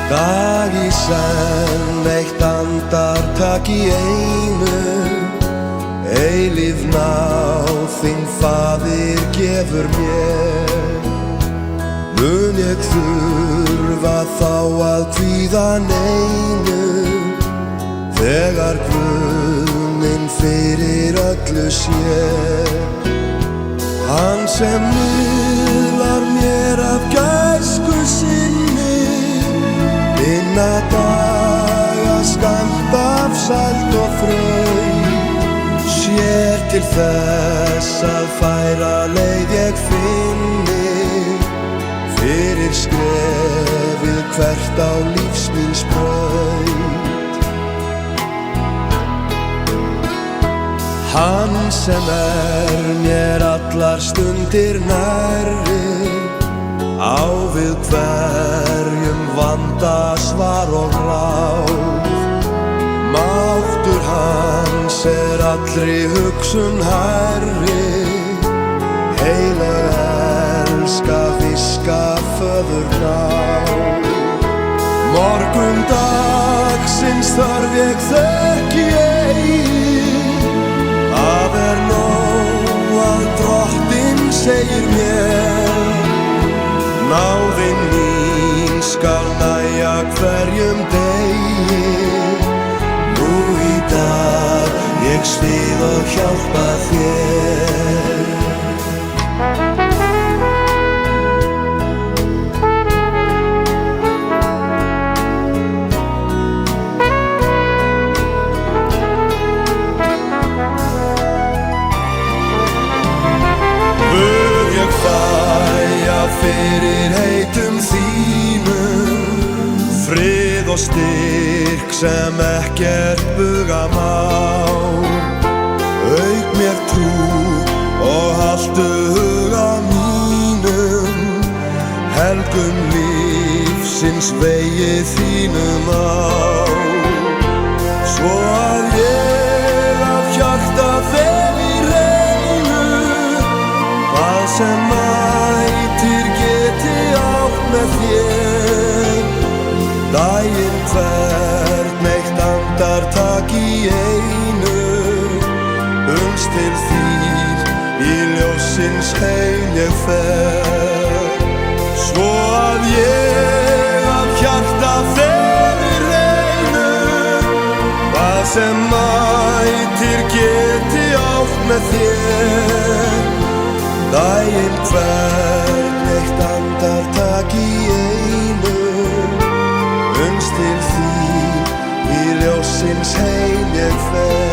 Dag í senn, eitt andartak í einu, eilíf náð þín Faðir gefur mér. Mun ég þurfa þá að kvíða neinu, þegar Guð minn fyrir öllu sér. Hann sem miðlar mér af gæsku sinni, inna daga skammt af sæld og frið, sér til þess að færa leið ég finni, fyrir skrefið hvert á lífs míns braut. Hann sem mér allar stundir nærri, á við hverjum vanda svar og ráð. Máttur hans allri hugsun hærri, heileg elska viska föðurnáð. Morgun dagsins þarf ég þekki ei, að nóg að Drottinn segir mér. Náðin mín skal nægja hverjum degi, nú í dag ég styð og hjálpa þér. Fyrir heitum þínum, frið og styrk sem ekkert buga má. Auk mér trú og haltu huga mínum, helgum lífsins vegi þínum á. Svo að ég af hjarta fel í reynu, hvað sem mætir geti átt með þér. Daginn hvern eitt andartak í einu, uns til þín í ljóssins heim ég fer. Svo að ég af hjarta fel í reynu, hvað sem mætir geti átt með þér. Daginn hvern eitt andartak í einu, uns til þín í ljóssins heim ég fer.